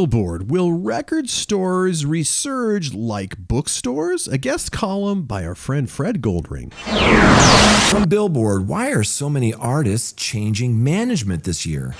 Billboard, will record stores resurge like bookstores? A guest column by our friend Fred Goldring. From Billboard, why are so many artists changing management this year?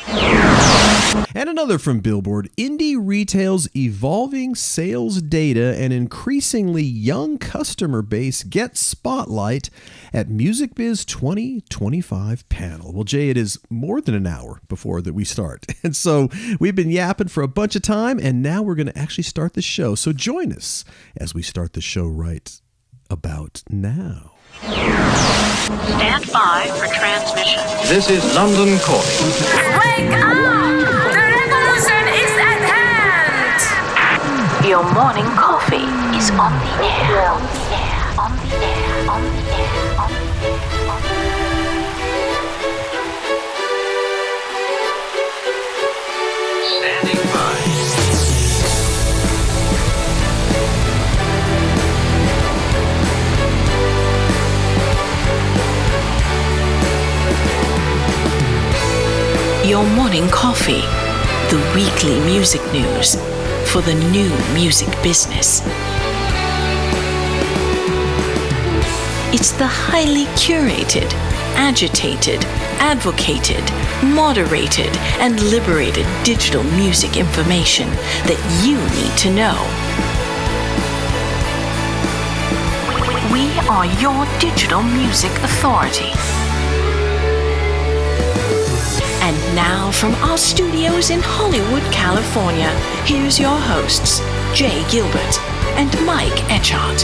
And another from Billboard, indie retail's evolving sales data and increasingly young customer base get spotlight at Music Biz 2025 panel. Well, Jay, it is more than an hour before that we start. And so we've been yapping for a bunch of time, and now we're going to actually start the show. So join us as we start the show right about now. Stand by for transmission. This is London calling. Wake up! The revolution is at hand! Your morning coffee is on the air. On the air. On the air. On the air. On the air. On the air. Standing by. Your morning coffee, the weekly music news for the new music business. It's the highly curated, agitated, advocated, moderated, and liberated digital music information that you need to know. We are your digital music authority. And now from our studios in Hollywood, California, here's your hosts, Jay Gilbert and Mike Etchart.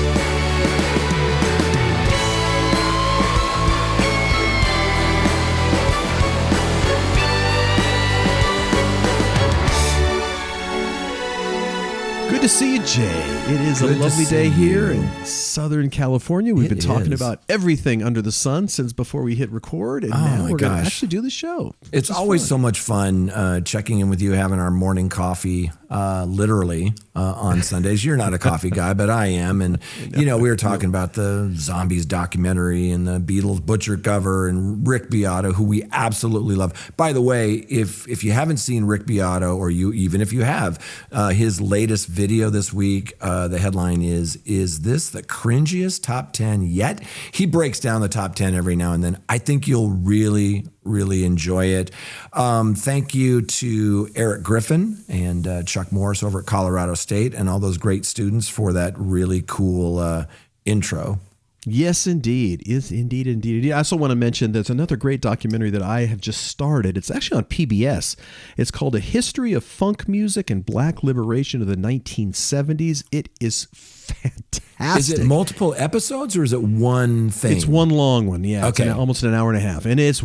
Good to see you, Jay. It is a lovely day here in Southern California. We've been talking about everything under the sun since before we hit record, and now we're going to actually do the show. It's always so much fun checking in with you, having our morning coffee, literally on Sundays. You're not a coffee guy, but I am. And, we were talking about the Zombies documentary and the Beatles Butcher cover and Rick Beato, who we absolutely love. By the way, if you haven't seen Rick Beato, or even if you have, his latest video this week, the headline is this the cringiest top 10 yet? He breaks down the top 10 every now and then. I think you'll really enjoy it. Thank you to Eric Griffin and Chuck Morris over at Colorado State and all those great students for that really cool intro. Yes, indeed. Indeed. I also want to mention there's another great documentary that I have just started. It's actually on PBS. It's called A History of Funk Music and Black Liberation of the 1970s. It is fantastic. Is it multiple episodes or is it one thing? It's one long one, yeah. Okay. It's almost an hour and a half, and it's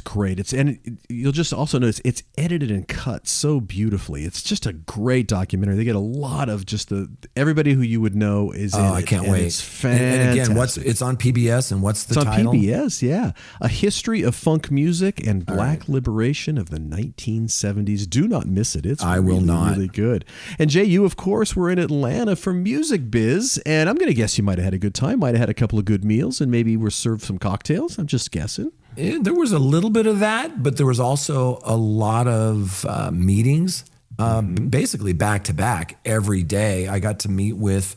great. You'll just also notice it's edited and cut so beautifully. It's just a great documentary. They get a lot of just everybody who you would know is in it. I can't wait. It's fantastic. And again, it's on PBS, and what's the title? It's on PBS, yeah. A History of Funk Music and Black Liberation of the 1970s. Do not miss it. It's really good. And Jay, you, of course, were in Atlanta for Music Biz, and I'm going to guess you might have had a good time, might have had a couple of good meals, and maybe were served some cocktails. I'm just guessing. There was a little bit of that, but there was also a lot of meetings, basically back to back every day. I got to meet with,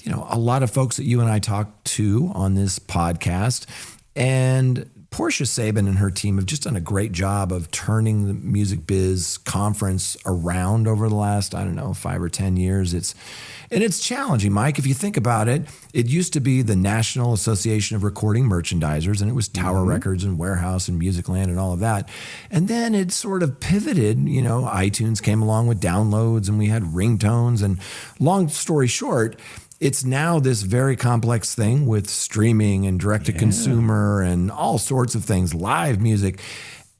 a lot of folks that you and I talked to on this podcast, and Portia Sabin and her team have just done a great job of turning the Music Biz conference around over the last, 5 or 10 years. It's challenging, Mike. If you think about it, it used to be the National Association of Recording Merchandisers, and it was Tower Records and Warehouse and Musicland and all of that. And then it sort of pivoted, iTunes came along with downloads and we had ringtones, and long story short, it's now this very complex thing with streaming and direct-to-consumer and all sorts of things, live music.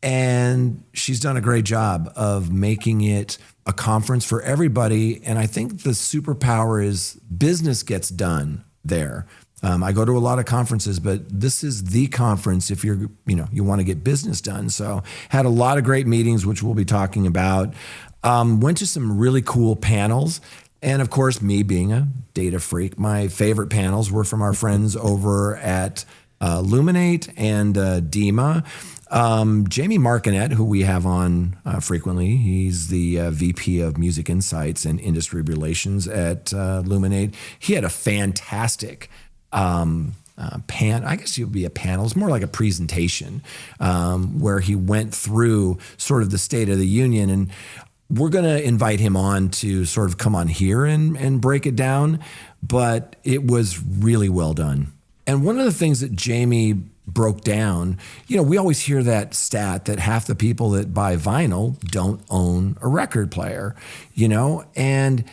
And she's done a great job of making it a conference for everybody. And I think the superpower is business gets done there. I go to a lot of conferences, but this is the conference if you want to get business done. So had a lot of great meetings, which we'll be talking about. Went to some really cool panels. And of course, me being a data freak, my favorite panels were from our friends over at Luminate and Dima. Jamie Markinet, who we have on frequently, he's the VP of Music Insights and Industry Relations at Luminate. He had a fantastic I guess it would be a panel. It's more like a presentation where he went through sort of the State of the Union. And we're going to invite him on to sort of come on here and break it down. But it was really well done. And one of the things that Jamie broke down, we always hear that stat that half the people that buy vinyl don't own a record player, and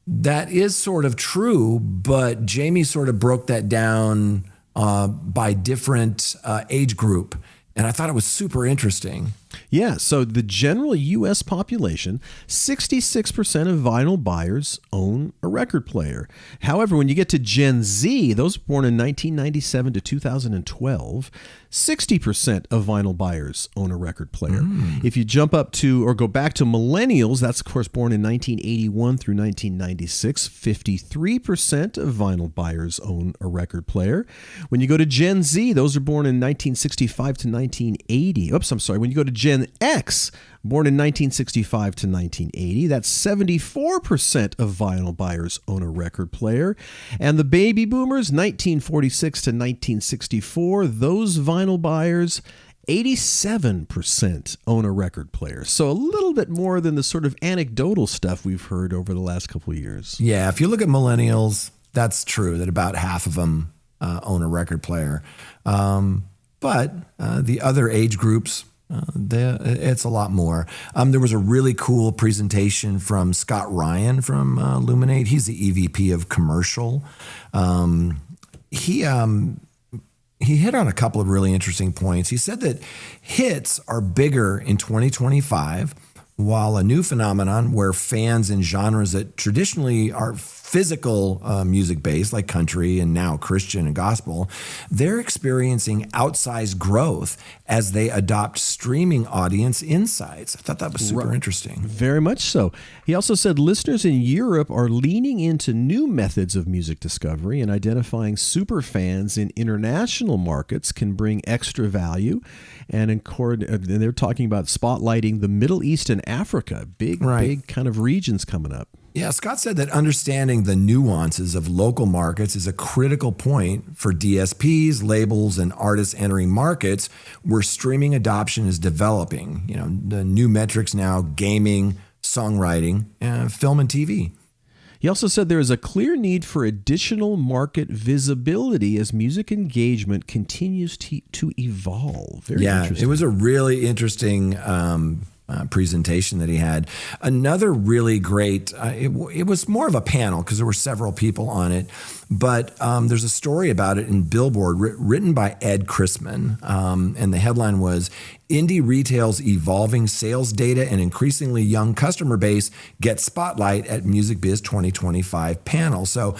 that is sort of true, but Jamie sort of broke that down by different age group. And I thought it was super interesting. Yeah, so the general U.S. population, 66% of vinyl buyers own a record player. However, when you get to Gen Z, those born in 1997 to 2012, 60% of vinyl buyers own a record player. If you jump up to or go back to millennials, that's of course born in 1981 through 1996, 53% of vinyl buyers own a record player. When you go to Gen Z, those are born in 1965 to 1980. When you go to Gen X, born in 1965 to 1980, that's 74% of vinyl buyers own a record player. And the baby boomers, 1946 to 1964, those vinyl buyers, 87% own a record player. So a little bit more than the sort of anecdotal stuff we've heard over the last couple of years. Yeah, if you look at millennials, that's true that about half of them own a record player. But the other age groups, it's a lot more. There was a really cool presentation from Scott Ryan from Luminate. He's the EVP of commercial. He hit on a couple of really interesting points. He said that hits are bigger in 2025, while a new phenomenon where fans in genres that traditionally are physical music based, like country and now Christian and gospel, they're experiencing outsized growth as they adopt streaming audience insights. I thought that was super interesting. Very much so. He also said listeners in Europe are leaning into new methods of music discovery, and identifying super fans in international markets can bring extra value. And they're talking about spotlighting the Middle East and Africa, big kind of regions coming up. Yeah, Scott said that understanding the nuances of local markets is a critical point for DSPs, labels, and artists entering markets where streaming adoption is developing. The new metrics now: gaming, songwriting, film, and TV. He also said there is a clear need for additional market visibility as music engagement continues to evolve. Very interesting. It was a really interesting presentation that he had. Another really great, it was more of a panel because there were several people on it, but there's a story about it in Billboard written by Ed Chrisman, and the headline was, "Indie Retail's Evolving Sales Data and Increasingly Young Customer Base Get Spotlight at Music Biz 2025 Panel." So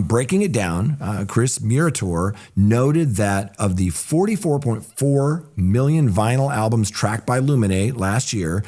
breaking it down, Chris Murator noted that of the 44.4 million vinyl albums tracked by Luminate last year,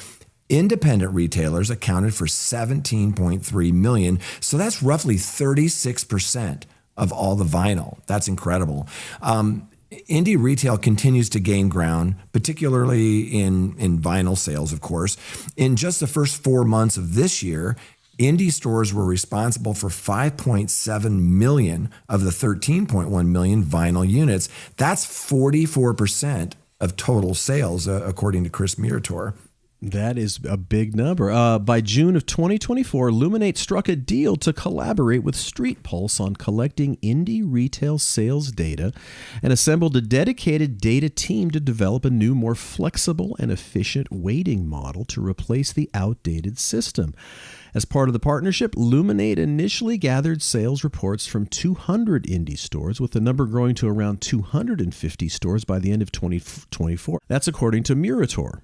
independent retailers accounted for 17.3 million. So that's roughly 36% of all the vinyl. That's incredible. Indie retail continues to gain ground, particularly in vinyl sales, of course. In just the first 4 months of this year, indie stores were responsible for 5.7 million of the 13.1 million vinyl units. That's 44% of total sales, according to Chris Murator. That is a big number. By June of 2024, Luminate struck a deal to collaborate with Street Pulse on collecting indie retail sales data and assembled a dedicated data team to develop a new, more flexible and efficient weighting model to replace the outdated system. As part of the partnership, Luminate initially gathered sales reports from 200 indie stores, with the number growing to around 250 stores by the end of 2024. That's according to Murator.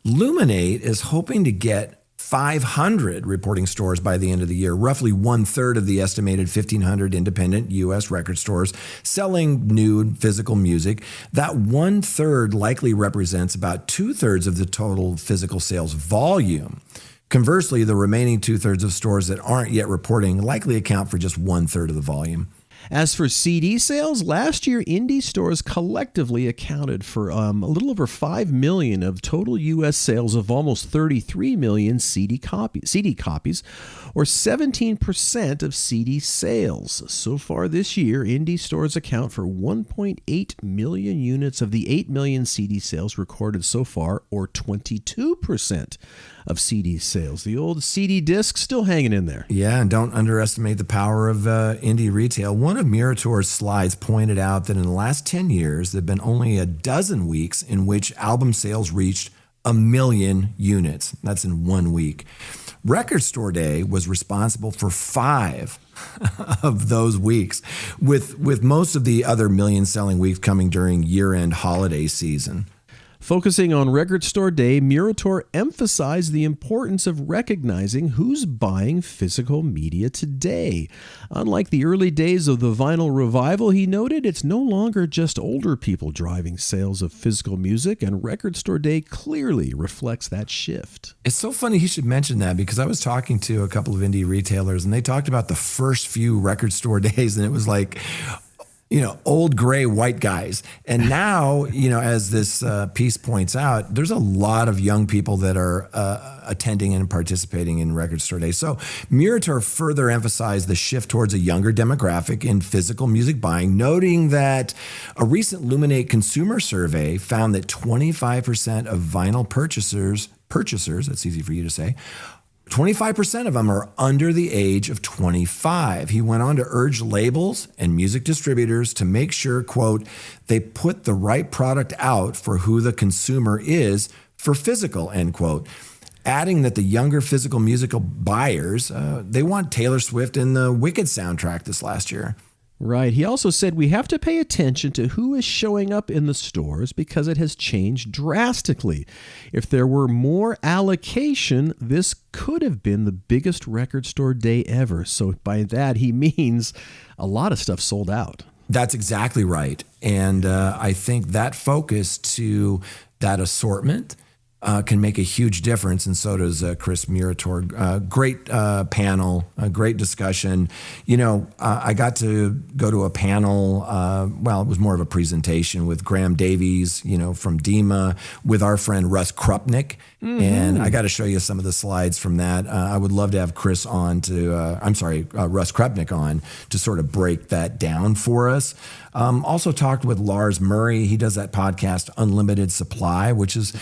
Luminate is hoping to get 500 reporting stores by the end of the year, roughly 1/3 of the estimated 1,500 independent U.S. record stores selling new physical music. That 1/3 likely represents about 2/3 of the total physical sales volume. Conversely, the remaining 2/3 of stores that aren't yet reporting likely account for just 1/3 of the volume. As for CD sales, last year indie stores collectively accounted for a little over 5 million of total U.S. sales of almost 33 million CD copies, or 17% of CD sales. So far this year, indie stores account for 1.8 million units of the 8 million CD sales recorded so far, or 22% of CD sales. The old CD disc still hanging in there. Yeah, and don't underestimate the power of indie retail. One of Murator's slides pointed out that in the last 10 years, there have been only a dozen weeks in which album sales reached 1 million units. That's in 1 week. Record Store Day was responsible for 5 of those weeks, with most of the other million-selling weeks coming during year-end holiday season. Focusing on Record Store Day, Murator emphasized the importance of recognizing who's buying physical media today. Unlike the early days of the vinyl revival, he noted it's no longer just older people driving sales of physical music, and Record Store Day clearly reflects that shift. It's so funny he should mention that, because I was talking to a couple of indie retailers, and they talked about the first few Record Store Days, and it was like, old gray white guys. And now, as this piece points out, there's a lot of young people that are attending and participating in Record Store Day. So Murator further emphasized the shift towards a younger demographic in physical music buying, noting that a recent Luminate consumer survey found that 25% of vinyl purchasers, that's easy for you to say, 25% of them are under the age of 25. He went on to urge labels and music distributors to make sure, quote, they put the right product out for who the consumer is for physical, end quote. Adding that the younger physical musical buyers, they want Taylor Swift in the Wicked soundtrack this last year. Right. He also said we have to pay attention to who is showing up in the stores because it has changed drastically. If there were more allocation, this could have been the biggest Record Store Day ever. So by that, he means a lot of stuff sold out. That's exactly right. And I think that focus to that assortment can make a huge difference, and so does Chris Murator. Great panel, a great discussion. I got to go to a panel, it was more of a presentation with Graham Davies, from DEMA, with our friend Russ Krupnick. Mm-hmm. And I got to show you some of the slides from that. I would love to have Russ Krupnick on to sort of break that down for us. Also talked with Lars Murray. He does that podcast, Unlimited Supply, which is,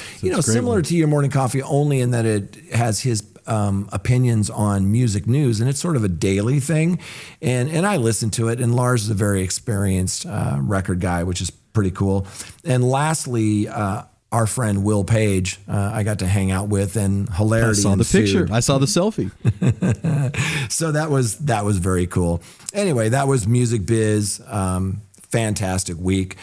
similar to Your Morning Coffee, only in that it has his opinions on music news, and it's sort of a daily thing. And I listen to it, and Lars is a very experienced record guy, which is pretty cool. And lastly, our friend Will Page, I got to hang out with, and hilarity I saw the ensued. picture. I saw the selfie. So that was very cool. Anyway, that was Music Biz. Fantastic week.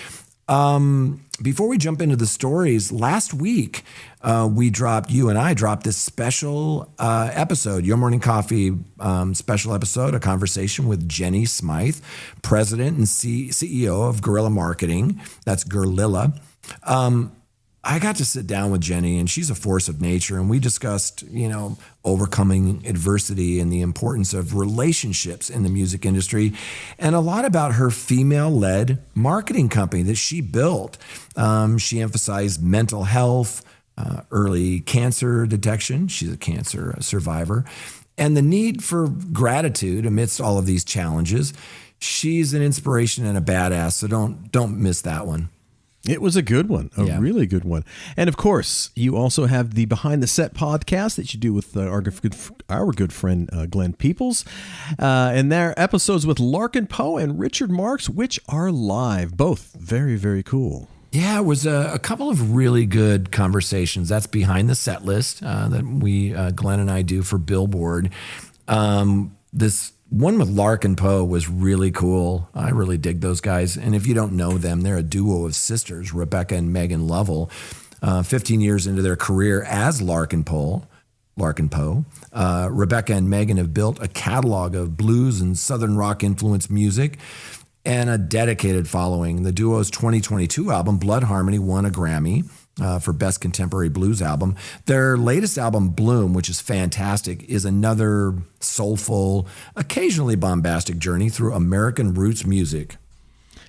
Before we jump into the stories, last week you and I dropped this special episode, Your Morning Coffee special episode, a conversation with Jenny Smythe, president and CEO of Guerrilla Marketing. That's Guerrilla. I got to sit down with Jenny, and she's a force of nature, and we discussed, overcoming adversity and the importance of relationships in the music industry, and a lot about her female-led marketing company that she built. She emphasized mental health, early cancer detection. She's a cancer survivor, and the need for gratitude amidst all of these challenges. She's an inspiration and a badass, so don't miss that one. It was a good one, really good one. And of course, you also have the Behind the Set podcast that you do with our good friend Glenn Peoples. And their episodes with Larkin Poe and Richard Marks, which are live. Both very, very cool. Yeah, it was a couple of really good conversations. That's Behind the Set List that Glenn and I do for Billboard. This one with Larkin Poe was really cool. I really dig those guys. And if you don't know them, they're a duo of sisters, Rebecca and Megan Lovell. 15 years into their career as Larkin Poe, Rebecca and Megan have built a catalog of blues and Southern rock influenced music and a dedicated following. The duo's 2022 album, Blood Harmony, won a Grammy. for Best Contemporary Blues Album. Their latest album, Bloom, which is fantastic, is another soulful, occasionally bombastic journey through American roots music.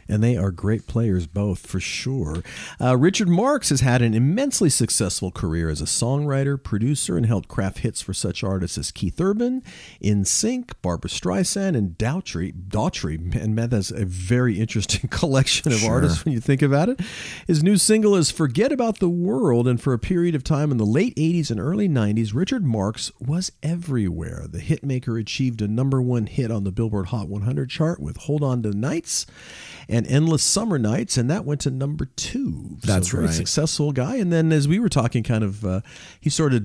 And they are great players, both, for sure. Richard Marx has had an immensely successful career as a songwriter, producer, and helped craft hits for such artists as Keith Urban, NSYNC, Barbra Streisand, and Daughtry. And man, that's a very interesting collection of artists when you think about it. His new single is Forget About the World, and for a period of time in the late 80s and early 90s, Richard Marx was everywhere. The hitmaker achieved a #1 hit on the Billboard Hot 100 chart with Hold On to Nights and Endless Summer Nights, and that went to #2. That's so very right. Successful guy. And then as we were talking, kind of, he sort of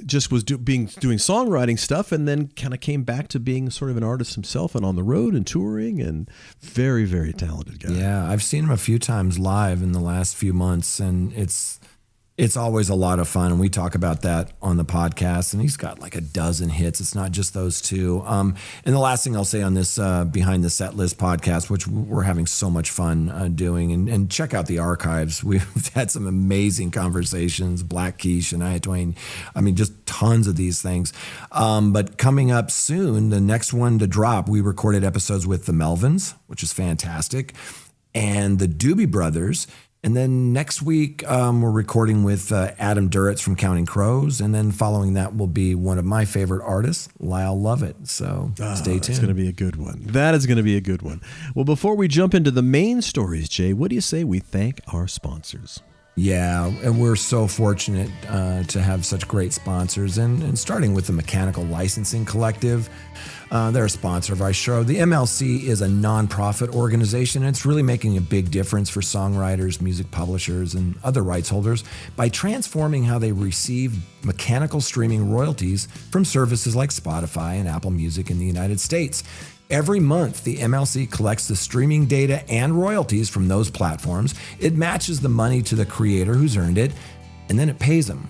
just was doing songwriting stuff, and then kind of came back to being sort of an artist himself and on the road and touring, and very, very talented guy. Yeah, I've seen him a few times live in the last few months, and it's always a lot of fun, and we talk about that on the podcast, and he's got like a dozen hits. It's not just those two. And the last thing I'll say on this Behind the Set List podcast, which we're having so much fun doing, and check out the archives. We've had some amazing conversations, Black Key, Shania Twain. I mean, just tons of these things. But coming up soon, the next one to drop, we recorded episodes with the Melvins, which is fantastic, and the Doobie Brothers. And then next week, we're recording with Adam Duritz from Counting Crows. And then following that will be one of my favorite artists, Lyle Lovett. So stay tuned. It's going to be a good one. That is going to be a good one. Well, before we jump into the main stories, Jay, what do you say we thank our sponsors? Yeah, and we're so fortunate to have such great sponsors, and starting with the Mechanical Licensing Collective. They're a sponsor of our show. The MLC is a nonprofit organization, and it's really making a big difference for songwriters, music publishers, and other rights holders by transforming how they receive mechanical streaming royalties from services like Spotify and Apple Music in the United States. Every month, the MLC collects the streaming data and royalties from those platforms. It matches the money to the creator who's earned it, and then it pays them,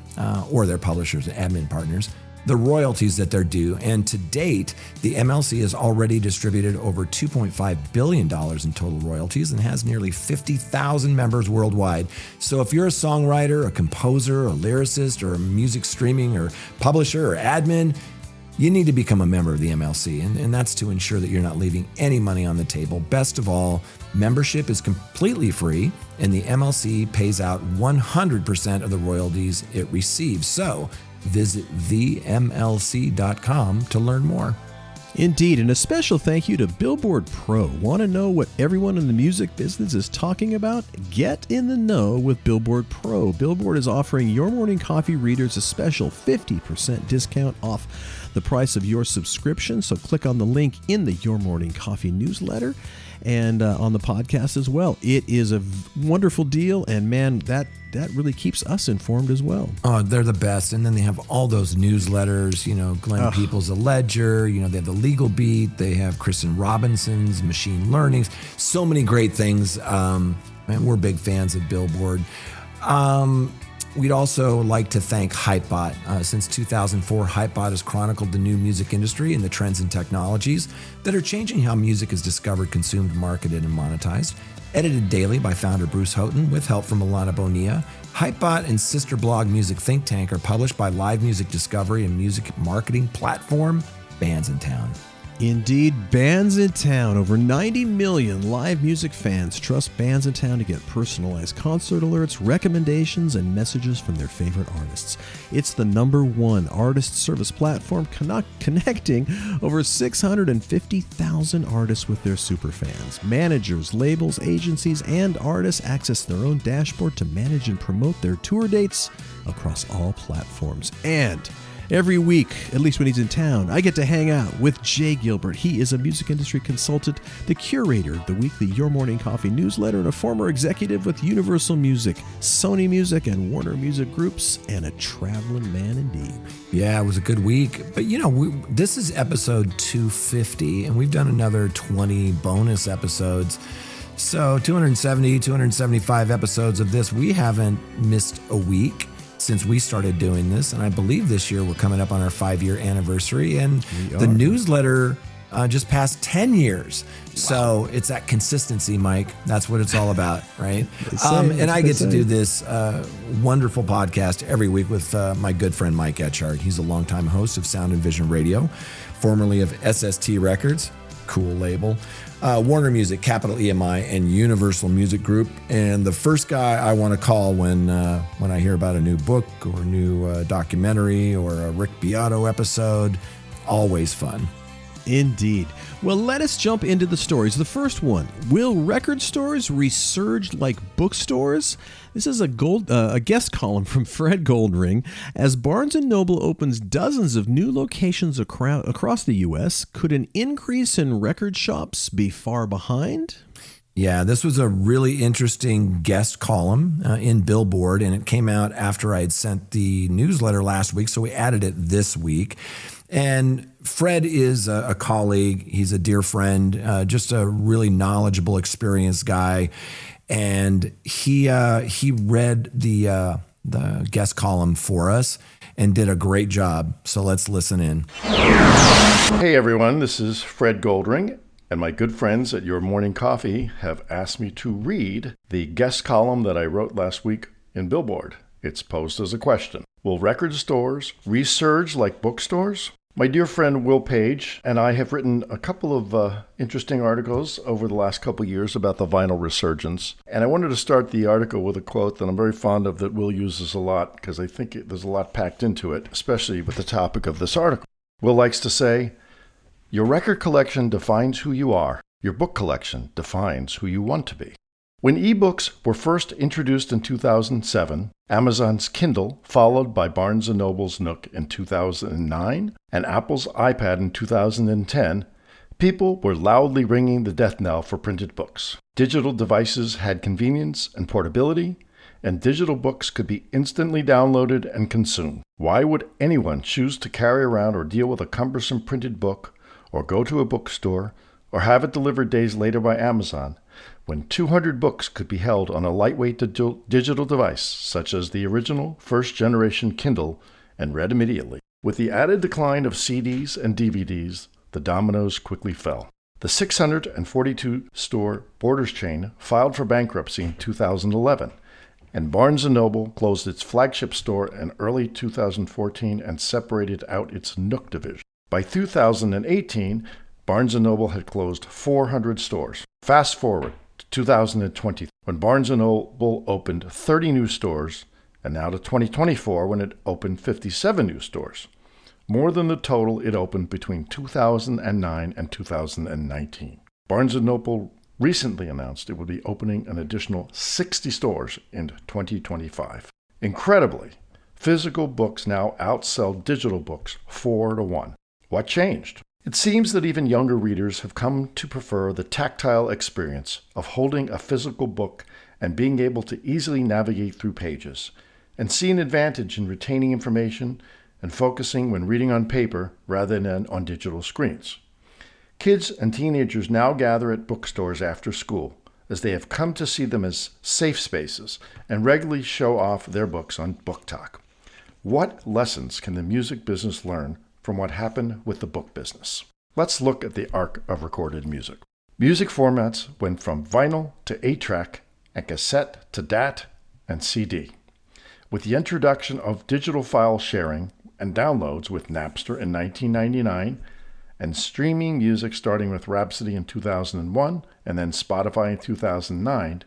or their publishers and admin partners, the royalties that they're due. And to date, the MLC has already distributed over $2.5 billion in total royalties and has nearly 50,000 members worldwide. So if you're a songwriter, a composer, a lyricist, or a music streaming or publisher or admin, you need to become a member of the MLC, and that's to ensure that you're not leaving any money on the table. Best of all, membership is completely free, and the MLC pays out 100% of the royalties it receives. So visit themlc.com to learn more. Indeed, and a special thank you to Billboard Pro. Want to know what everyone in the music business is talking about? Get in the know with Billboard Pro. Billboard is offering Your Morning Coffee readers a special 50% discount off the price of your subscription. So click on the link in the Your Morning Coffee newsletter and on the podcast as well. It is a wonderful deal, and man, that really keeps us informed as well. Oh, they're the best. And then they have all those newsletters, Glenn Peoples' The Ledger, they have the Legal Beat, they have Kristen Robinson's Machine Learning, so many great things. Man, we're big fans of Billboard. We'd also like to thank Hypebot. Since 2004, Hypebot has chronicled the new music industry and the trends and technologies that are changing how music is discovered, consumed, marketed, and monetized. Edited daily by founder Bruce Houghton with help from Alana Bonilla, Hypebot and sister blog Music Think Tank are published by live music discovery and music marketing platform Bands in Town. Indeed, Bands in Town. Over 90 million live music fans trust Bands in Town to get personalized concert alerts, recommendations, and messages from their favorite artists. It's the #1 artist service platform connecting over 650,000 artists with their superfans. Managers, labels, agencies, and artists access their own dashboard to manage and promote their tour dates across all platforms. And every week, at least when he's in town, I get to hang out with Jay Gilbert. He is a music industry consultant, the curator of the weekly Your Morning Coffee newsletter, and a former executive with Universal Music, Sony Music, and Warner Music Groups, and a traveling man indeed. Yeah, it was a good week. But, this is episode 250, and we've done another 20 bonus episodes. So 270, 275 episodes of this. We haven't missed a week since we started doing this, and I believe this year we're coming up on our 5-year anniversary, and the newsletter just past 10 years. So it's that consistency, Mike. That's what it's all about, right? And I get to do this wonderful podcast every week with my good friend Mike Etchart. He's a longtime host of Sound and Vision Radio, formerly of SST Records, cool label, Warner Music, Capital EMI, and Universal Music Group. And the first guy I want to call when I hear about a new book or a new documentary or a Rick Beato episode, always fun. Indeed. Well, let us jump into the stories. The first one, will record stores resurge like bookstores? This is a guest column from Fred Goldring. As Barnes & Noble opens dozens of new locations across the U.S., could an increase in record shops be far behind? Yeah, this was a really interesting guest column in Billboard, and it came out after I had sent the newsletter last week, so we added it this week. And Fred is a colleague. He's a dear friend, just a really knowledgeable, experienced guy. And he read the guest column for us and did a great job. So let's listen in. Hey everyone, this is Fred Goldring, and my good friends at Your Morning Coffee have asked me to read the guest column that I wrote last week in Billboard. It's posed as a question. Will record stores resurge like bookstores? My dear friend Will Page and I have written a couple of interesting articles over the last couple of years about the vinyl resurgence. And I wanted to start the article with a quote that I'm very fond of that Will uses a lot because I think there's a lot packed into it, especially with the topic of this article. Will likes to say, "Your record collection defines who you are. Your book collection defines who you want to be." When ebooks were first introduced in 2007, Amazon's Kindle, followed by Barnes & Noble's Nook in 2009, and Apple's iPad in 2010, people were loudly ringing the death knell for printed books. Digital devices had convenience and portability, and digital books could be instantly downloaded and consumed. Why would anyone choose to carry around or deal with a cumbersome printed book, or go to a bookstore, or have it delivered days later by Amazon, when 200 books could be held on a lightweight digital device such as the original first-generation Kindle and read immediately? With the added decline of CDs and DVDs, the dominoes quickly fell. The 642-store Borders chain filed for bankruptcy in 2011, and Barnes & Noble closed its flagship store in early 2014 and separated out its Nook division. By 2018, Barnes & Noble had closed 400 stores. Fast forward to 2020, when Barnes & Noble opened 30 new stores, and now to 2024, when it opened 57 new stores, more than the total it opened between 2009 and 2019. Barnes & Noble recently announced it would be opening an additional 60 stores in 2025. Incredibly, physical books now outsell digital books 4-1. What changed? It seems that even younger readers have come to prefer the tactile experience of holding a physical book and being able to easily navigate through pages, and see an advantage in retaining information and focusing when reading on paper rather than on digital screens. Kids and teenagers now gather at bookstores after school, as they have come to see them as safe spaces and regularly show off their books on Book Talk. What lessons can the music business learn from what happened with the book business? Let's look at the arc of recorded music. Music formats went from vinyl to 8-track and cassette to DAT and CD. With the introduction of digital file sharing and downloads with Napster in 1999 and streaming music starting with Rhapsody in 2001 and then Spotify in 2009,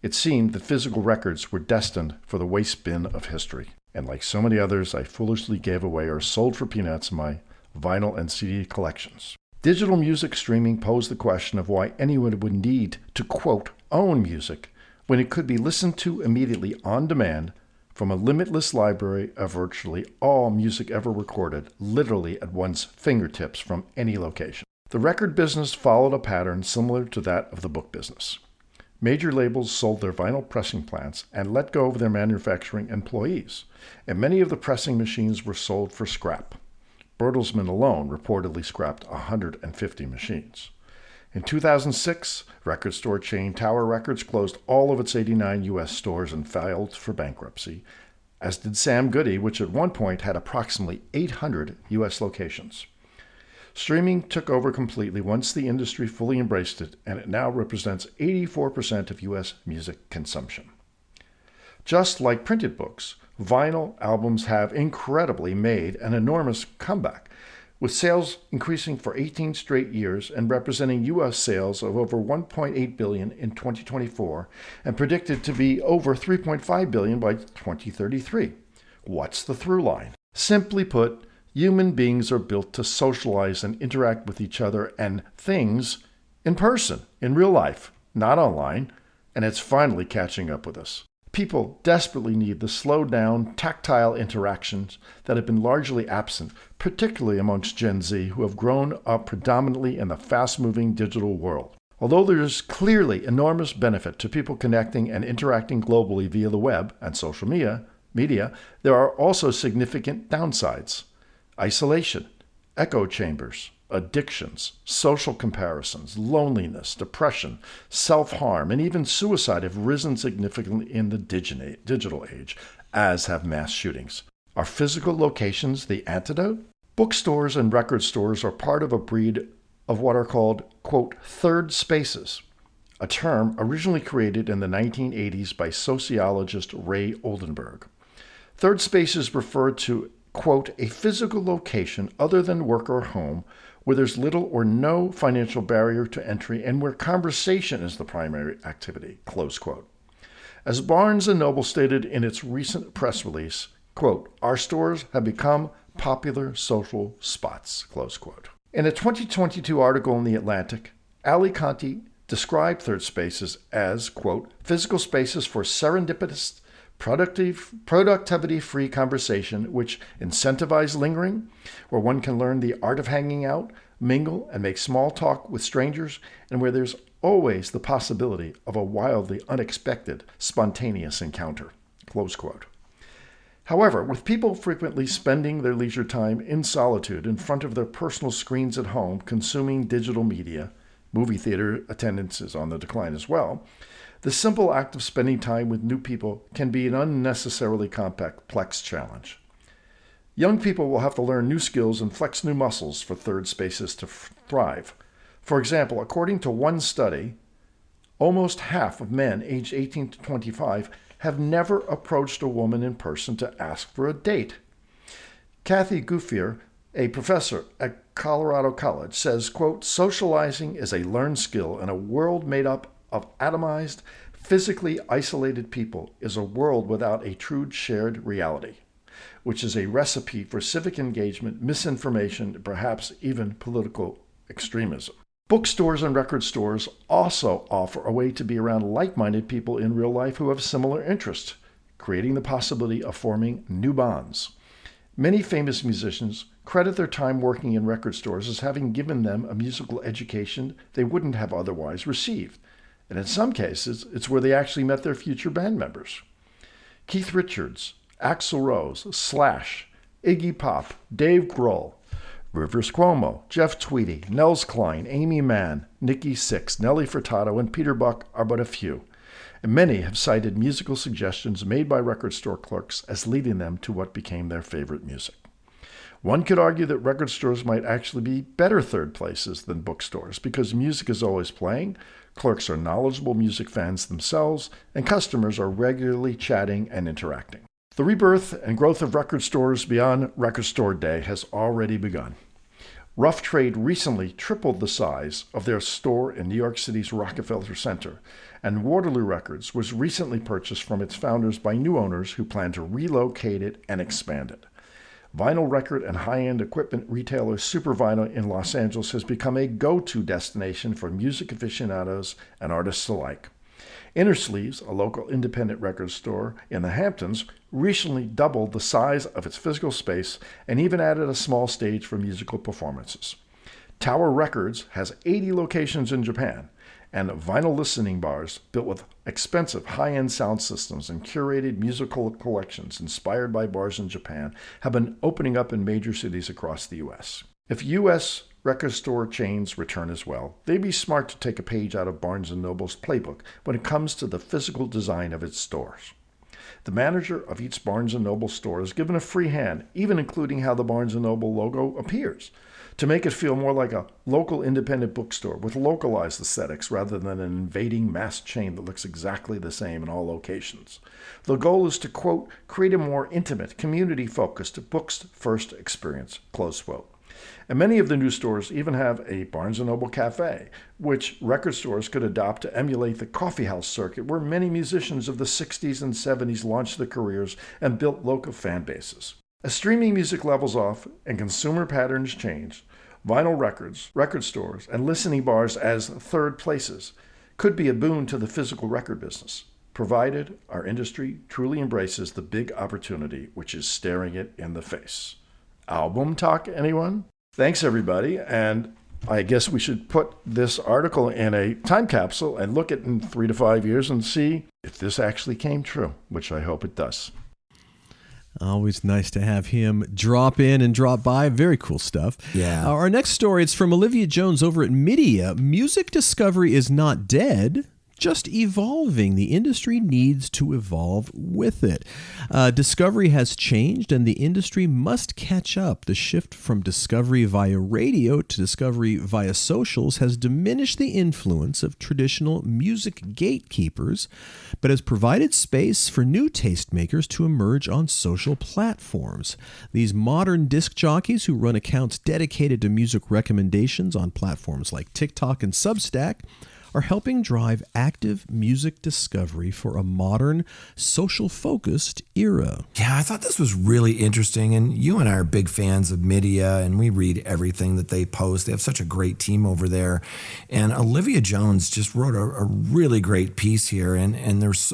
it seemed that physical records were destined for the waste bin of history. And like so many others, I foolishly gave away or sold for peanuts my vinyl and CD collections. Digital music streaming posed the question of why anyone would need to, quote, own music when it could be listened to immediately on demand from a limitless library of virtually all music ever recorded, literally at one's fingertips from any location. The record business followed a pattern similar to that of the book business. Major labels sold their vinyl pressing plants and let go of their manufacturing employees, and many of the pressing machines were sold for scrap. Bertelsmann alone reportedly scrapped 150 machines. In 2006, record store chain Tower Records closed all of its 89 U.S. stores and filed for bankruptcy, as did Sam Goody, which at one point had approximately 800 U.S. locations. Streaming took over completely once the industry fully embraced it, and it now represents 84% of U.S. music consumption. Just like printed books, vinyl albums have incredibly made an enormous comeback, with sales increasing for 18 straight years and representing U.S. sales of over $1.8 billion in 2024 and predicted to be over $3.5 billion by 2033. What's the through line? Simply put, human beings are built to socialize and interact with each other and things in person, in real life, not online, and it's finally catching up with us. People desperately need the slowed-down, tactile interactions that have been largely absent, particularly amongst Gen Z, who have grown up predominantly in the fast-moving digital world. Although there is clearly enormous benefit to people connecting and interacting globally via the web and social media, there are also significant downsides. Isolation, echo chambers, addictions, social comparisons, loneliness, depression, self-harm, and even suicide have risen significantly in the digital age, as have mass shootings. Are physical locations the antidote? Bookstores and record stores are part of a breed of what are called, quote, third spaces, a term originally created in the 1980s by sociologist Ray Oldenburg. Third spaces refer to, quote, a physical location other than work or home where there's little or no financial barrier to entry and where conversation is the primary activity, close quote. As Barnes & Noble stated in its recent press release, quote, our stores have become popular social spots, close quote. In a 2022 article in The Atlantic, Ali Conti described third spaces as, quote, physical spaces for serendipitous, productivity-free conversation which incentivize lingering, where one can learn the art of hanging out, mingle, and make small talk with strangers, and where there's always the possibility of a wildly unexpected, spontaneous encounter, close quote. However, with people frequently spending their leisure time in solitude in front of their personal screens at home, consuming digital media, movie theater attendance is on the decline as well, the simple act of spending time with new people can be an unnecessarily complex challenge. Young people will have to learn new skills and flex new muscles for third spaces to thrive. For example, according to one study, almost half of men aged 18 to 25 have never approached a woman in person to ask for a date. Kathy Guffier, a professor at Colorado College, says, quote, socializing is a learned skill in a world made up of atomized, physically isolated people is a world without a true shared reality, which is a recipe for civic engagement, misinformation, and perhaps even political extremism. Bookstores and record stores also offer a way to be around like-minded people in real life who have similar interests, creating the possibility of forming new bonds. Many famous musicians credit their time working in record stores as having given them a musical education they wouldn't have otherwise received. And in some cases, it's where they actually met their future band members. Keith Richards, Axl Rose, Slash, Iggy Pop, Dave Grohl, Rivers Cuomo, Jeff Tweedy, Nels Cline, Amy Mann, Nikki Sixx, Nelly Furtado, and Peter Buck are but a few. And many have cited musical suggestions made by record store clerks as leading them to what became their favorite music. One could argue that record stores might actually be better third places than bookstores because music is always playing, clerks are knowledgeable music fans themselves, and customers are regularly chatting and interacting. The rebirth and growth of record stores beyond Record Store Day has already begun. Rough Trade recently tripled the size of their store in New York City's Rockefeller Center, and Waterloo Records was recently purchased from its founders by new owners who plan to relocate it and expand it. Vinyl record and high-end equipment retailer Super Vinyl in Los Angeles has become a go-to destination for music aficionados and artists alike. Inner Sleeves, a local independent record store in the Hamptons, recently doubled the size of its physical space and even added a small stage for musical performances. Tower Records has 80 locations in Japan, and vinyl listening bars built with expensive high-end sound systems and curated musical collections inspired by bars in Japan have been opening up in major cities across the U.S. If U.S. record store chains return as well, they'd be smart to take a page out of Barnes & Noble's playbook when it comes to the physical design of its stores. The manager of each Barnes & Noble store is given a free hand, even including how the Barnes & Noble logo appears, to make it feel more like a local independent bookstore with localized aesthetics rather than an invading mass chain that looks exactly the same in all locations. The goal is to, quote, create a more intimate, community-focused books-first experience, close quote. And many of the new stores even have a Barnes & Noble cafe, which record stores could adopt to emulate the coffeehouse circuit where many musicians of the 60s and 70s launched their careers and built local fan bases. As streaming music levels off and consumer patterns change, vinyl records, record stores, and listening bars as third places could be a boon to the physical record business, provided our industry truly embraces the big opportunity which is staring it in the face. Album talk, anyone? Thanks, everybody, and I guess we should put this article in a time capsule and look at it in 3 to 5 years and see if this actually came true, which I hope it does. Always nice to have him drop in and drop by. Very cool stuff. Yeah. Our next story, it's from Olivia Jones over at Media. Music discovery is not dead, just evolving. The industry needs to evolve with it. Discovery has changed and the industry must catch up. The shift from discovery via radio to discovery via socials has diminished the influence of traditional music gatekeepers, but has provided space for new tastemakers to emerge on social platforms. These modern disc jockeys who run accounts dedicated to music recommendations on platforms like TikTok and Substack are helping drive active music discovery for a modern, social-focused era. Yeah, I thought this was really interesting, and you and I are big fans of Media, and we read everything that they post. They have such a great team over there, and Olivia Jones just wrote a really great piece here, and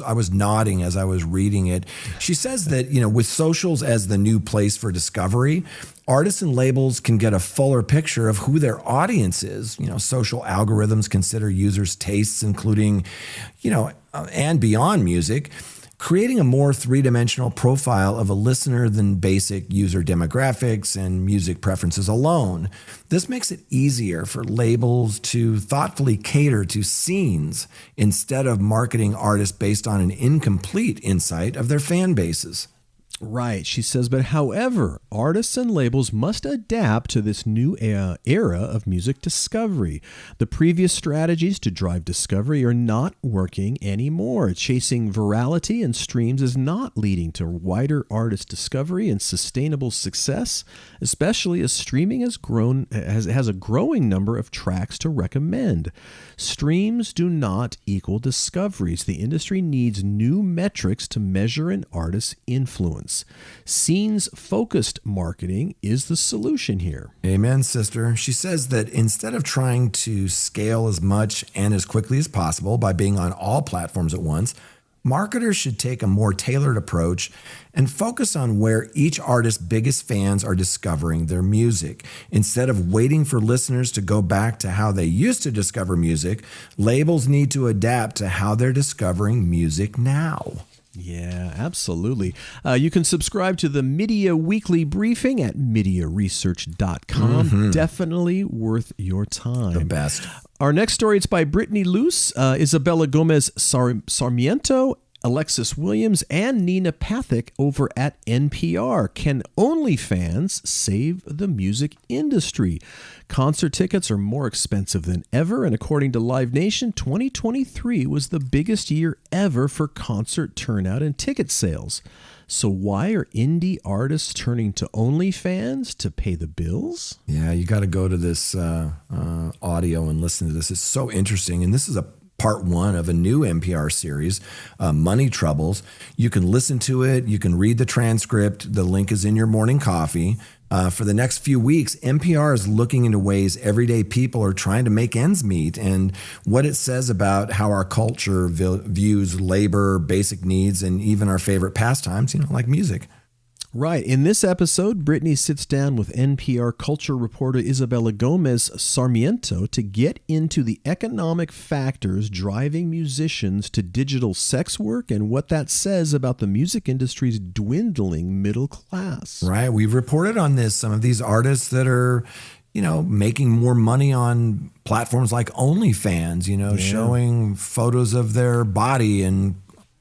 I was nodding as I was reading it. She says that, with socials as the new place for discovery, artists and labels can get a fuller picture of who their audience is. Social algorithms consider users' tastes, including, and beyond music, creating a more three-dimensional profile of a listener than basic user demographics and music preferences alone. This makes it easier for labels to thoughtfully cater to scenes instead of marketing artists based on an incomplete insight of their fan bases. Right, she says, but however, artists and labels must adapt to this new era of music discovery. The previous strategies to drive discovery are not working anymore. Chasing virality and streams is not leading to wider artist discovery and sustainable success, especially as streaming has a growing number of tracks to recommend. Streams do not equal discoveries. The industry needs new metrics to measure an artist's influence. Scenes-focused marketing is the solution here. Amen, sister. She says that instead of trying to scale as much and as quickly as possible by being on all platforms at once, marketers should take a more tailored approach and focus on where each artist's biggest fans are discovering their music. Instead of waiting for listeners to go back to how they used to discover music, labels need to adapt to how they're discovering music now. Yeah, absolutely. You can subscribe to the Media Weekly Briefing at MediaResearch.com. Mm-hmm. Definitely worth your time. The best. Our next story, it's by Brittany Luce, Isabella Gomez Sarmiento, Alexis Williams, and Nina Pathak over at NPR. Can OnlyFans save the music industry? Concert tickets are more expensive than ever, and according to Live Nation, 2023 was the biggest year ever for concert turnout and ticket sales. So why are indie artists turning to OnlyFans to pay the bills? Yeah, you got to go to this audio and listen to this. It's so interesting, and this is a part 1 of a new NPR series, Money Troubles. You can listen to it. You can read the transcript. The link is in your morning coffee. For the next few weeks, NPR is looking into ways everyday people are trying to make ends meet and what it says about how our culture views labor, basic needs, and even our favorite pastimes, like music. Right. In this episode, Brittany sits down with NPR culture reporter Isabella Gomez Sarmiento to get into the economic factors driving musicians to digital sex work and what that says about the music industry's dwindling middle class. Right. We've reported on this. Some of these artists that are, making more money on platforms like OnlyFans, showing photos of their body and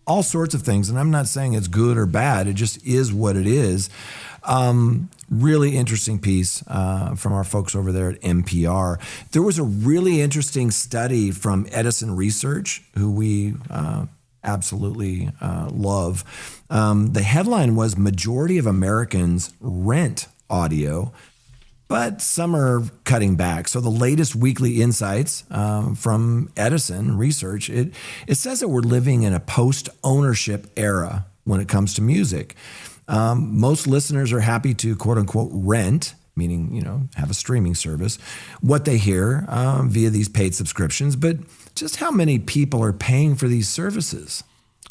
all sorts of things. And I'm not saying it's good or bad. It just is what it is. Really interesting piece from our folks over there at NPR. There was a really interesting study from Edison Research, who we absolutely love. The headline was "Majority of Americans Rent Audio, but some are cutting back." So the latest weekly insights from Edison Research, it says that we're living in a post-ownership era when it comes to music. Most listeners are happy to quote unquote rent, meaning, have a streaming service, what they hear via these paid subscriptions, but just how many people are paying for these services?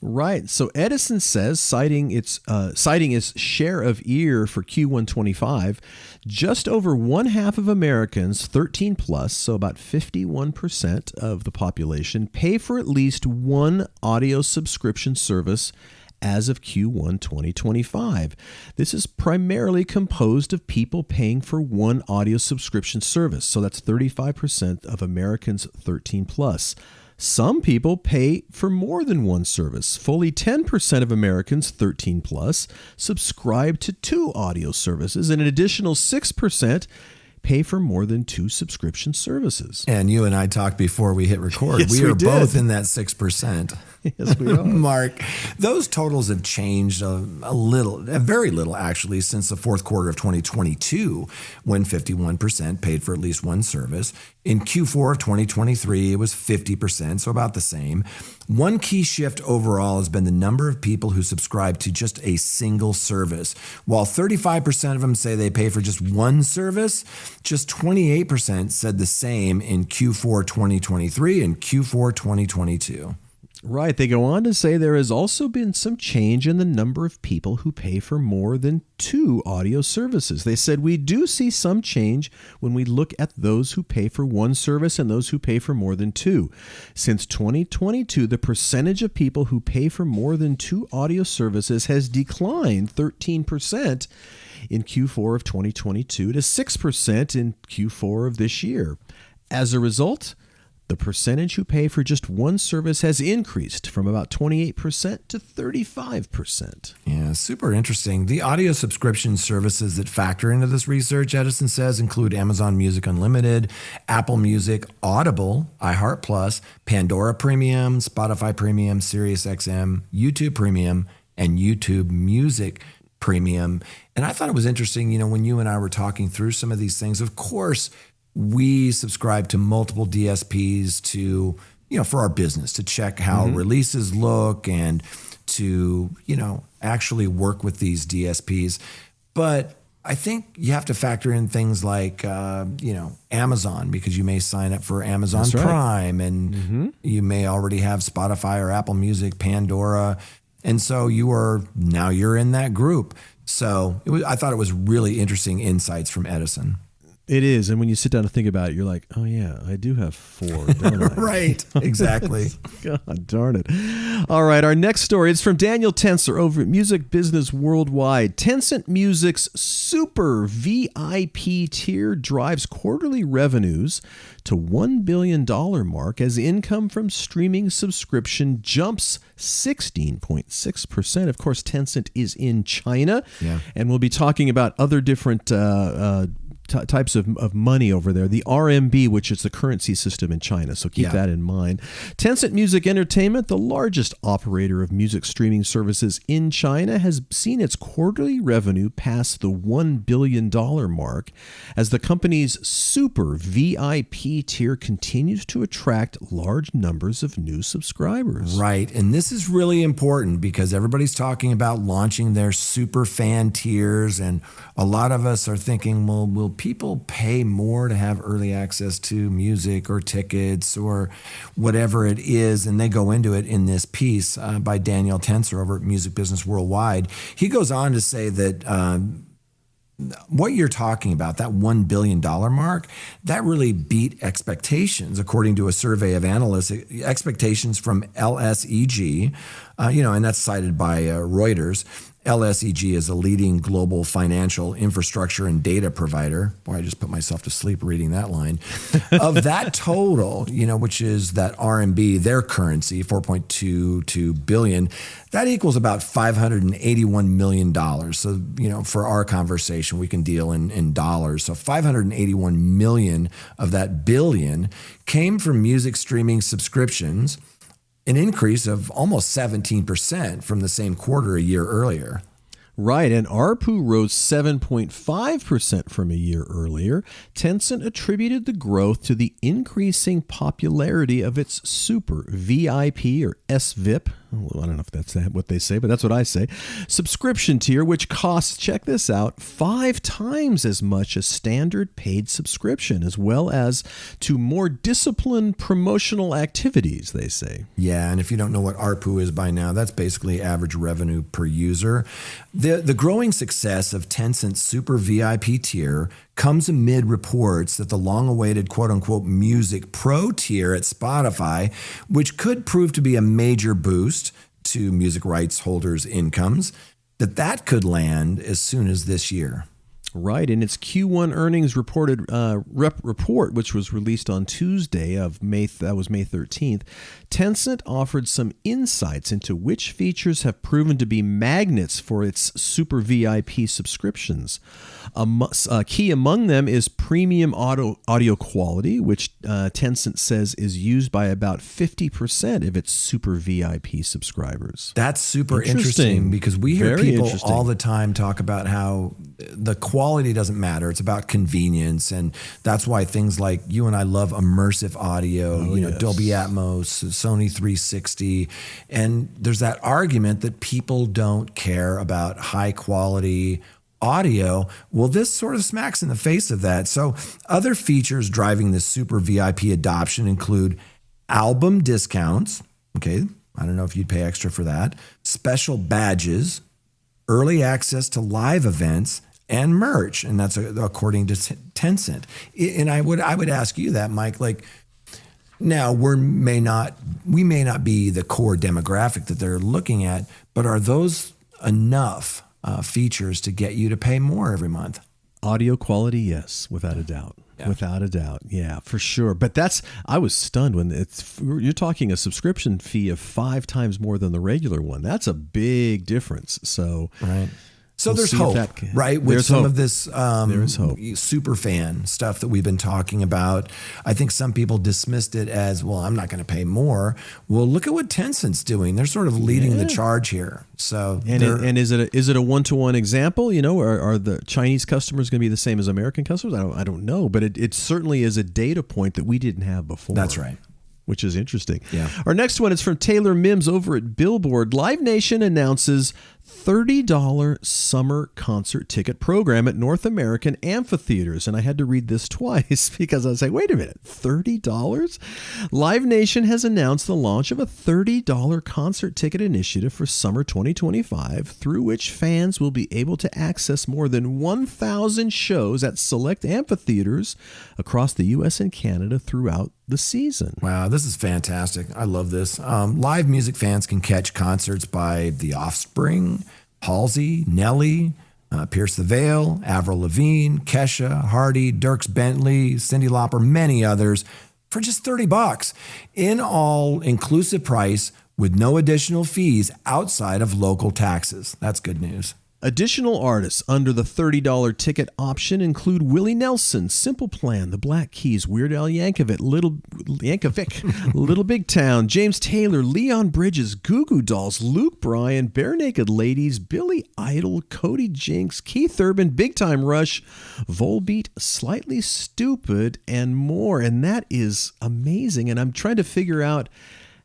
Right. So Edison says, citing its share of ear for Q1 25, just over one half of Americans 13 plus, so about 51% of the population, pay for at least one audio subscription service as of Q1 2025. This is primarily composed of people paying for one audio subscription service. So that's 35% of Americans 13 plus. Some people pay for more than one service. Fully 10% of Americans 13 plus subscribe to two audio services, and an additional 6% pay for more than two subscription services. And you and I talked before we hit record. Yes, we are did. both in that 6%. Yes, we are. Mark, those totals have changed a little, very little actually, since the fourth quarter of 2022, when 51% paid for at least one service. In Q4 of 2023, it was 50%, so about the same. One key shift overall has been the number of people who subscribe to just a single service. While 35% of them say they pay for just one service, just 28% said the same in Q4 2023 and Q4 2022. Right. They go on to say there has also been some change in the number of people who pay for more than two audio services. They said we do see some change when we look at those who pay for one service and those who pay for more than two. Since 2022, the percentage of people who pay for more than two audio services has declined 13% in Q4 of 2022 to 6% in Q4 of this year. As a result, the percentage who pay for just one service has increased from about 28% to 35%. Yeah, super interesting. The audio subscription services that factor into this research, Edison says, include Amazon Music Unlimited, Apple Music, Audible, iHeart Plus, Pandora Premium, Spotify Premium, SiriusXM, YouTube Premium, and YouTube Music Premium. And I thought it was interesting, when you and I were talking through some of these things, of course, we subscribe to multiple DSPs to, for our business, to check how releases look and to, actually work with these DSPs. But I think you have to factor in things like, Amazon, because you may sign up for Amazon Prime and you may already have Spotify or Apple Music, Pandora. And so you're in that group. So I thought it was really interesting insights from Edison. It is. And when you sit down and think about it, you're like, oh, yeah, I do have four, don't I? Right. Exactly. God darn it. All right. Our next story is from Daniel Tenser over at Music Business Worldwide. Tencent Music's super VIP tier drives quarterly revenues to $1 billion mark as income from streaming subscription jumps 16.6%. Of course, Tencent is in China. Yeah. And we'll be talking about other different types of money over there. The RMB, which is the currency system in China. So keep that in mind. Tencent Music Entertainment, the largest operator of music streaming services in China, has seen its quarterly revenue pass the $1 billion mark as the company's super VIP tier continues to attract large numbers of new subscribers. Right. And this is really important because everybody's talking about launching their super fan tiers. And a lot of us are thinking, well, will people pay more to have early access to music or tickets or whatever it is? And they go into it in this piece by Daniel Tenser over at Music Business Worldwide. He goes on to say that what you're talking about, that $1 billion mark, that really beat expectations, according to a survey of analysts, expectations from LSEG, and that's cited by Reuters. LSEG is a leading global financial infrastructure and data provider. Boy, I just put myself to sleep reading that line. Of that total, which is that RMB, their currency, 4.22 billion, that equals about $581 million. So, for our conversation, we can deal in dollars. So 581 million of that billion came from music streaming subscriptions, an increase of almost 17% from the same quarter a year earlier. Right, and ARPU rose 7.5% from a year earlier. Tencent attributed the growth to the increasing popularity of its Super VIP or SVIP. Well, I don't know if that's what they say, but that's what I say. Subscription tier, which costs, check this out, 5 times as much as standard paid subscription, as well as to more disciplined promotional activities, they say. Yeah, and if you don't know what ARPU is by now, that's basically average revenue per user. The growing success of Tencent's Super VIP tier comes amid reports that the long-awaited quote-unquote Music Pro tier at Spotify, which could prove to be a major boost to music rights holders' incomes, that could land as soon as this year. Right. In its Q1 earnings report, which was released on Tuesday of May 13th, Tencent offered some insights into which features have proven to be magnets for its Super VIP subscriptions. Key among them is premium audio quality, which Tencent says is used by about 50% of its Super VIP subscribers. That's super interesting because we hear people all the time talk about how the quality doesn't matter. It's about convenience. And that's why things like you and I love immersive audio, yes. Dolby Atmos, Sony 360. And there's that argument that people don't care about high quality audio. Well, this sort of smacks in the face of that. So other features driving this Super VIP adoption include album discounts. Okay. I don't know if you'd pay extra for that. Special badges, early access to live events, and merch. And that's according to Tencent. And I would ask you that, Mike, now we may not be the core demographic that they're looking at, but are those enough features to get you to pay more every month? Audio quality, yes, without a doubt. Yeah. Without a doubt. Yeah, for sure. But I was stunned when you're talking a subscription fee of 5 times more than the regular one. That's a big difference. So, right. So there's hope, right? With some of this super fan stuff that we've been talking about. I think some people dismissed it as, well, I'm not going to pay more. Well, look at what Tencent's doing. They're sort of leading the charge here. So, and is it a one-to-one example? Are the Chinese customers going to be the same as American customers? I don't know, but it certainly is a data point that we didn't have before. That's right. Which is interesting. Yeah. Our next one is from Taylor Mims over at Billboard. Live Nation announces $30 summer concert ticket program at North American amphitheaters. And I had to read this twice because I was like, wait a minute, $30? Live Nation has announced the launch of a $30 concert ticket initiative for summer 2025, through which fans will be able to access more than 1,000 shows at select amphitheaters across the U.S. and Canada throughout the season. Wow, this is fantastic. I love this. Live music fans can catch concerts by The Offspring, Halsey, Nelly, Pierce the Veil, Avril Lavigne, Kesha, Hardy, Dierks Bentley, Cyndi Lauper, many others for just $30 in all inclusive price with no additional fees outside of local taxes. That's good news. Additional artists under the $30 ticket option include Willie Nelson, Simple Plan, The Black Keys, Weird Al Yankovic, Little Big Town, James Taylor, Leon Bridges, Goo Goo Dolls, Luke Bryan, Bare Naked Ladies, Billy Idol, Cody Jinks, Keith Urban, Big Time Rush, Volbeat, Slightly Stupid, and more. And that is amazing. And I'm trying to figure out,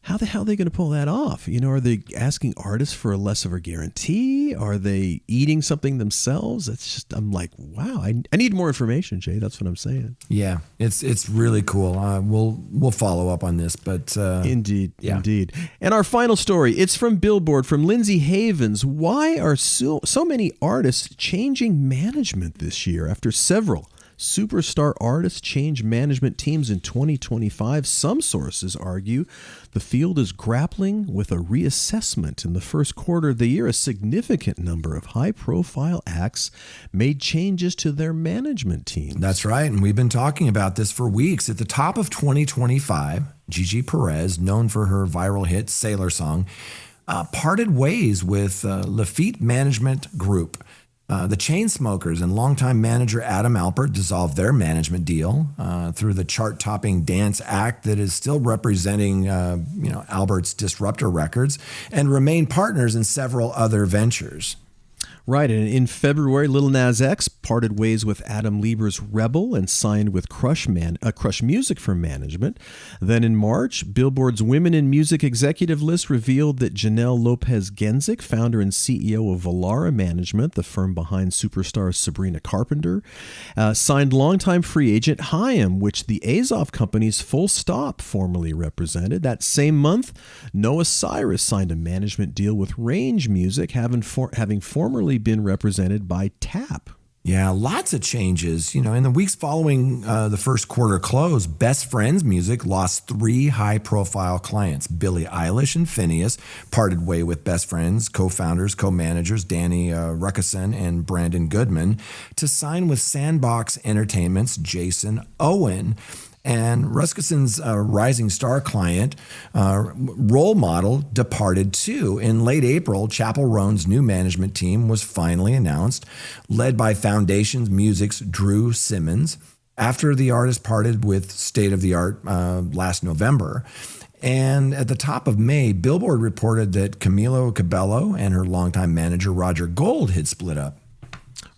how the hell are they going to pull that off? Are they asking artists for a less of a guarantee? Are they eating something themselves? It's just, I'm like, wow, I need more information, Jay. That's what I'm saying. Yeah, it's really cool. We'll follow up on this, but indeed. And our final story, it's from Billboard, from Lindsay Havens. Why are so many artists changing management this year after several Superstar artists change management teams in 2025. Some sources argue the field is grappling with a reassessment. In the first quarter of the year, a significant number of high-profile acts made changes to their management team. That's right, and we've been talking about this for weeks. At the top of 2025, Gigi Perez, known for her viral hit Sailor Song, parted ways with Lafitte Management Group. The Chainsmokers and longtime manager Adam Alpert dissolved their management deal through the chart-topping dance act that is still representing, Albert's Disruptor Records, and remain partners in several other ventures. Right, and in February, Lil Nas X parted ways with Adam Lieber's Rebel and signed with Crush Music for management. Then in March, Billboard's Women in Music executive list revealed that Janelle Lopez-Genzik, founder and CEO of Valara Management, the firm behind superstar Sabrina Carpenter, signed longtime free agent Haim, which the Azov company's Full Stop formerly represented. That same month, Noah Cyrus signed a management deal with Range Music, having formerly been represented by TAP. Yeah, lots of changes. In the weeks following the first quarter close, Best Friends Music lost 3 high-profile clients. Billie Eilish and Phineas parted way with Best Friends, co-founders, co-managers Danny Ruckeson and Brandon Goodman, to sign with Sandbox Entertainment's Jason Owen. And Ruskison's rising star client, role model, departed too. In late April, Chappell Roan's new management team was finally announced, led by Foundations Music's Drew Simmons, after the artist parted with State of the Art last November. And at the top of May, Billboard reported that Camilo Cabello and her longtime manager Roger Gold had split up.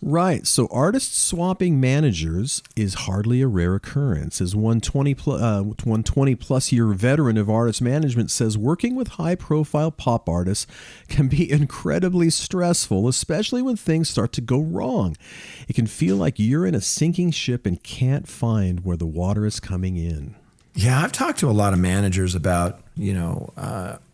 Right. So artists swapping managers is hardly a rare occurrence. As one 20-plus year veteran of artist management says, working with high-profile pop artists can be incredibly stressful, especially when things start to go wrong. It can feel like you're in a sinking ship and can't find where the water is coming in. Yeah, I've talked to a lot of managers about,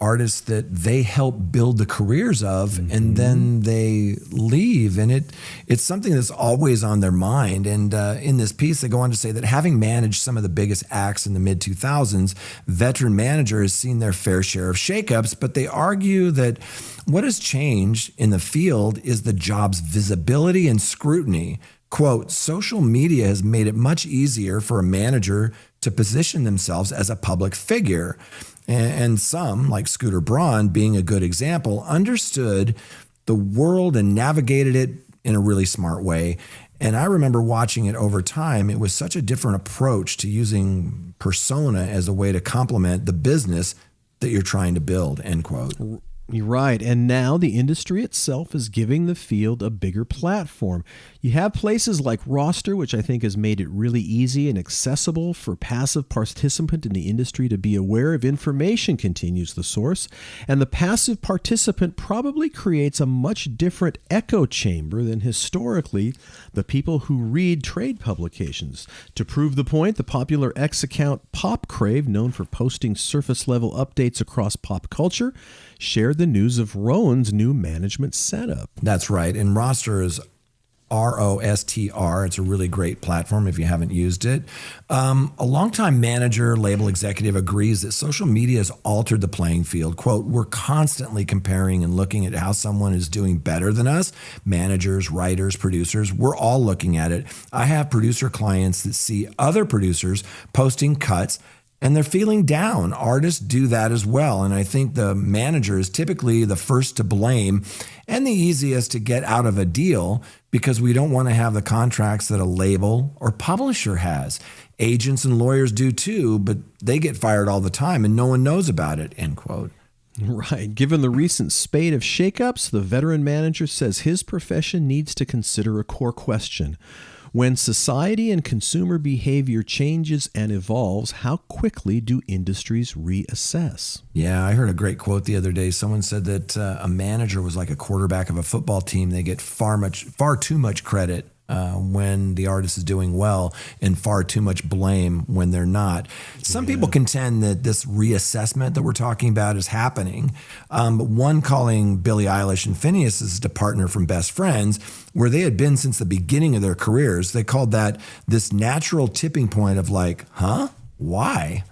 artists that they help build the careers of, and then they leave. And it's something that's always on their mind. And in this piece, they go on to say that having managed some of the biggest acts in the mid-2000s, veteran manager has seen their fair share of shakeups, but they argue that what has changed in the field is the job's visibility and scrutiny. Quote, social media has made it much easier for a manager to position themselves as a public figure. And some, like Scooter Braun being a good example, understood the world and navigated it in a really smart way. And I remember watching it over time. It was such a different approach to using persona as a way to complement the business that you're trying to build, end quote. You're right. And now the industry itself is giving the field a bigger platform. You have places like Roster, which I think has made it really easy and accessible for passive participant in the industry to be aware of information, continues the source. And the passive participant probably creates a much different echo chamber than historically the people who read trade publications. To prove the point, the popular X account PopCrave, known for posting surface-level updates across pop culture, shared the news of Rowan's new management setup. That's right. And Roster is ROSTR. It's a really great platform if you haven't used it. A longtime manager, label executive agrees that social media has altered the playing field. Quote, we're constantly comparing and looking at how someone is doing better than us. Managers, writers, producers, we're all looking at it. I have producer clients that see other producers posting cuts and they're feeling down. Artists do that as well. And I think the manager is typically the first to blame and the easiest to get out of a deal because we don't want to have the contracts that a label or publisher has. Agents and lawyers do too, but they get fired all the time and no one knows about it, end quote. Right. Given the recent spate of shakeups, the veteran manager says his profession needs to consider a core question. When society and consumer behavior changes and evolves, how quickly do industries reassess? Yeah, I heard a great quote the other day. Someone said that a manager was like a quarterback of a football team. They get far too much credit when the artist is doing well and far too much blame when they're not. Some people contend that this reassessment that we're talking about is happening. But one calling Billie Eilish and Phineas as a partner from Best Friends, where they had been since the beginning of their careers, they called that this natural tipping point of like, huh? Why?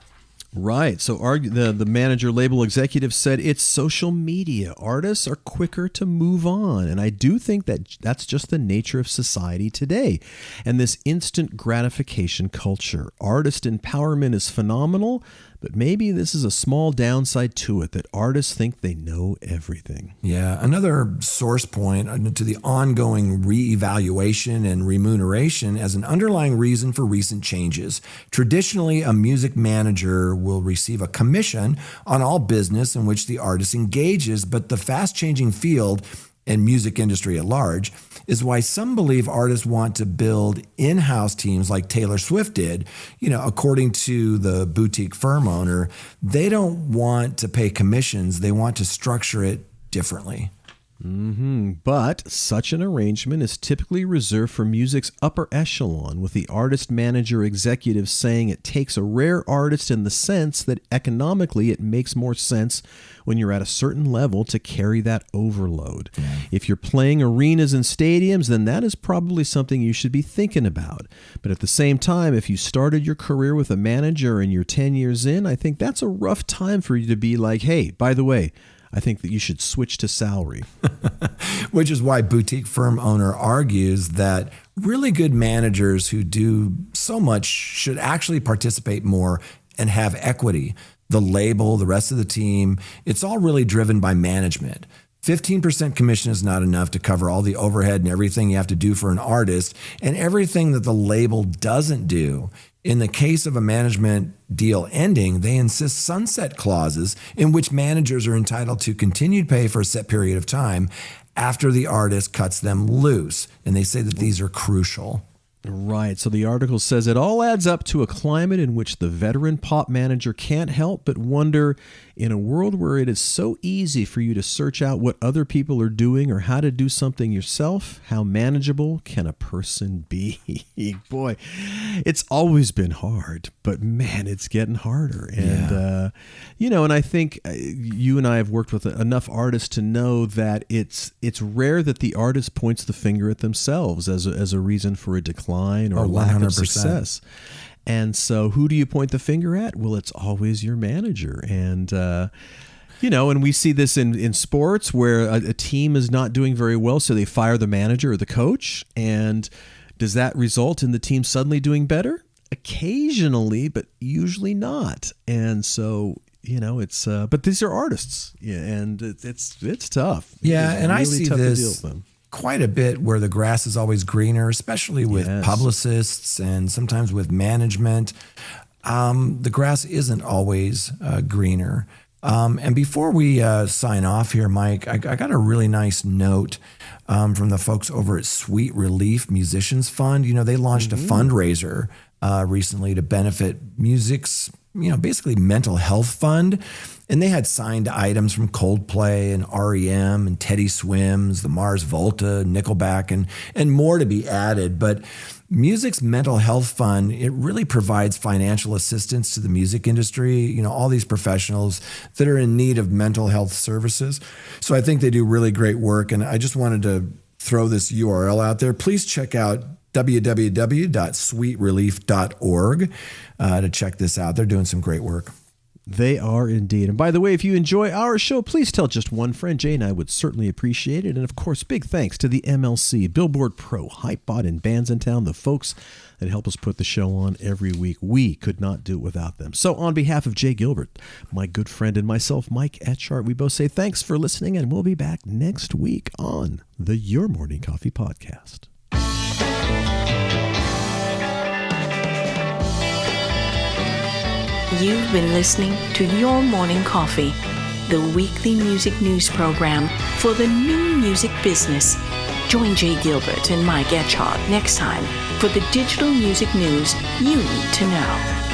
Right. So the manager label executive said it's social media. Artists are quicker to move on. And I do think that that's just the nature of society today. And this instant gratification culture. Artist empowerment is phenomenal, but maybe this is a small downside to it, that artists think they know everything. Yeah. Another source point to the ongoing reevaluation and remuneration as an underlying reason for recent changes. Traditionally, a music manager will receive a commission on all business in which the artist engages, but the fast-changing field and music industry at large is why some believe artists want to build in-house teams like Taylor Swift did. According to the boutique firm owner, they don't want to pay commissions. They want to structure it differently. But such an arrangement is typically reserved for music's upper echelon, with the artist manager executive saying it takes a rare artist in the sense that economically it makes more sense when you're at a certain level to carry that overload. If you're playing arenas and stadiums, then that is probably something you should be thinking about. But at the same time, if you started your career with a manager and you're 10 years in, I think that's a rough time for you to be like, hey, by the way, I think that you should switch to salary. Which is why boutique firm owner argues that really good managers who do so much should actually participate more and have equity. The label, the rest of the team, it's all really driven by management. 15% commission is not enough to cover all the overhead and everything you have to do for an artist and everything that the label doesn't do. In the case of a management deal ending, they insist sunset clauses in which managers are entitled to continued pay for a set period of time after the artist cuts them loose. And they say that these are crucial. Right. So the article says it all adds up to a climate in which the veteran pop manager can't help but wonder, in a world where it is so easy for you to search out what other people are doing or how to do something yourself, how manageable can a person be? Boy, it's always been hard, but man, it's getting harder. And, and I think you and I have worked with enough artists to know that it's rare that the artist points the finger at themselves as a reason for a decline or lack of success. And so who do you point the finger at? Well, it's always your manager. And, and we see this in sports where a team is not doing very well, so they fire the manager or the coach. And does that result in the team suddenly doing better? Occasionally, but usually not. And so, it's but these are artists, and it's tough. Yeah, it's and really I see tough this to deal with them. Quite a bit where the grass is always greener, especially with publicists and sometimes with management. The grass isn't always greener. And before we sign off here, Mike, I got a really nice note from the folks over at Sweet Relief Musicians Fund. They launched a fundraiser recently to benefit music's, basically mental health fund. And they had signed items from Coldplay and REM and Teddy Swims, the Mars Volta, Nickelback, and more to be added. But music's mental health fund, it really provides financial assistance to the music industry, all these professionals that are in need of mental health services. So I think they do really great work. And I just wanted to throw this URL out there. Please check out www.sweetrelief.org to check this out. They're doing some great work. They are indeed. And by the way, if you enjoy our show, please tell just one friend. Jay and I would certainly appreciate it. And of course, big thanks to the MLC, Billboard Pro, Hypebot, and Bands in Town, the folks that help us put the show on every week. We could not do it without them. So on behalf of Jay Gilbert, my good friend, and myself, Mike Etchart, we both say thanks for listening, and we'll be back next week on the Your Morning Coffee Podcast. You've been listening to Your Morning Coffee, the weekly music news program for the new music business. Join Jay Gilbert and Mike Etchart next time for the digital music news you need to know.